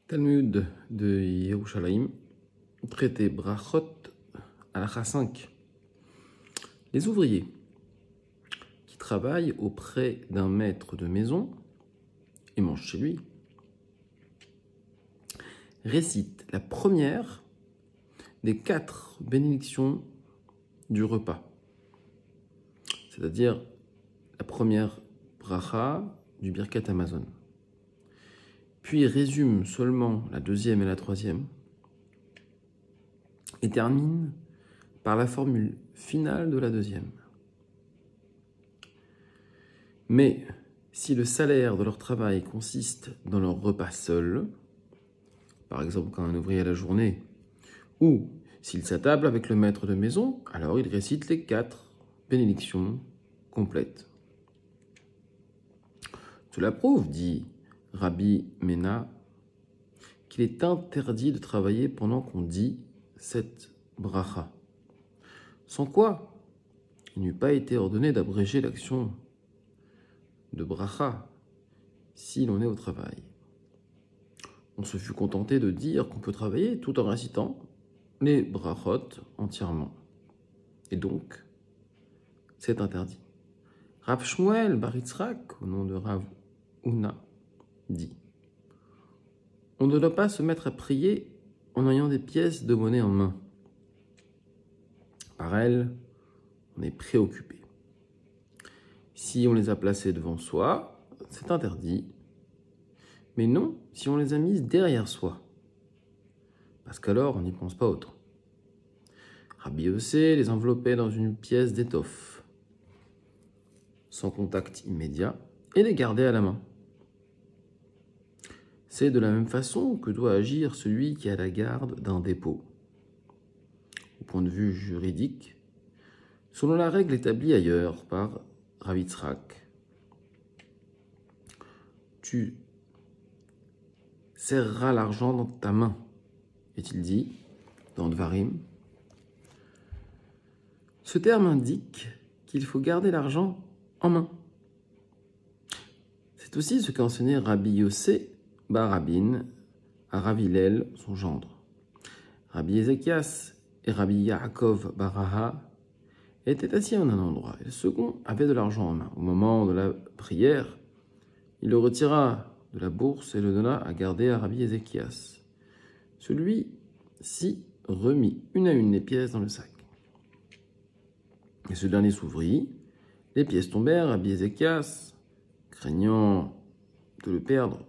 Talmud de Yerushalayim, traité Brachot, halakha 5. Les ouvriers qui travaillent auprès d'un maître de maison et mangent chez lui récitent la première des 4 bénédictions du repas, c'est-à-dire la première bracha du Birkat Hamazon. Puis résume seulement la 2e et la 3e et termine par la formule finale de la 2e. Mais si le salaire de leur travail consiste dans leur repas seul, par exemple quand un ouvrier à la journée, ou s'il s'attable avec le maître de maison, alors il récite les 4 bénédictions complètes. Cela prouve, dit Rabbi Mena, qu'il est interdit de travailler pendant qu'on dit cette bracha. Sans quoi, il n'eût pas été ordonné d'abréger l'action de bracha si l'on est au travail. On se fut contenté de dire qu'on peut travailler tout en récitant les brachot entièrement. Et donc, c'est interdit. Rav Shmuel bar Yitzhak, au nom de Rav Huna, dit: on ne doit pas se mettre à prier en ayant des pièces de monnaie en main. Par elles, on est préoccupé. Si on les a placées devant soi, c'est interdit. Mais non si on les a mises derrière soi, parce qu'alors on n'y pense pas autant. Rabbi Yossé les enveloppait dans une pièce d'étoffe, sans contact immédiat, et les gardait à la main. C'est de la même façon que doit agir celui qui a la garde d'un dépôt. Au point de vue juridique, selon la règle établie ailleurs par Rav Yitzhak, tu serreras l'argent dans ta main, est-il dit dans Dvarim. Ce terme indique qu'il faut garder l'argent en main. C'est aussi ce qu'a enseigné Rabbi Yossé bar Rabin à Rav Hillel, son gendre. Rabbi Ézéchias et Rabbi Yaakov bar Aha étaient assis en un endroit, et le second avait de l'argent en main. Au moment de la prière, il le retira de la bourse et le donna à garder à Rabbi Ézéchias. Celui-ci remit une à une les pièces dans le sac. Et ce dernier s'ouvrit, les pièces tombèrent. Rabbi Ézéchias, craignant de le perdre,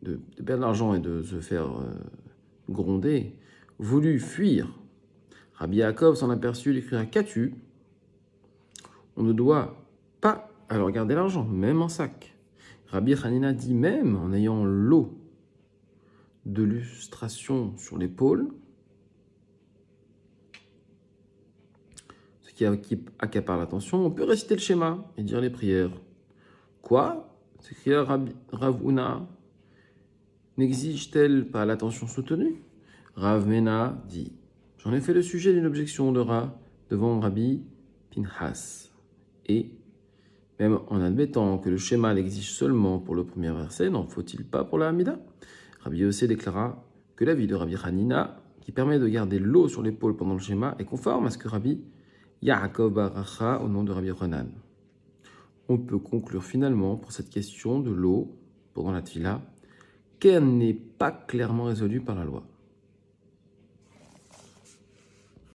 de perdre l'argent et de se faire gronder, voulut fuir. Rabbi Yaakov s'en aperçut, il cria: qu'as-tu? On ne doit pas alors garder l'argent, même en sac. Rabbi Hanina dit: même en ayant l'eau de lustration sur l'épaule, ce qui accapare l'attention, on peut réciter le schéma et dire les prières. Quoi? S'écria Rav Huna. N'exige-t-elle pas l'attention soutenue? Rav Mena dit: j'en ai fait le sujet d'une objection de Ra devant Rabbi Pinhas. Et, même en admettant que le schéma l'exige seulement pour le premier verset, n'en faut-il pas pour la Hamida? Rabbi Yossé déclara que l'avis de Rabbi Hanina, qui permet de garder l'eau sur l'épaule pendant le schéma, est conforme à ce que Rabbi Yaakov bar Acha, au nom de Rabbi Ronan. On peut conclure finalement pour cette question de l'eau pendant la tfila qu'elle n'est pas clairement résolue par la loi.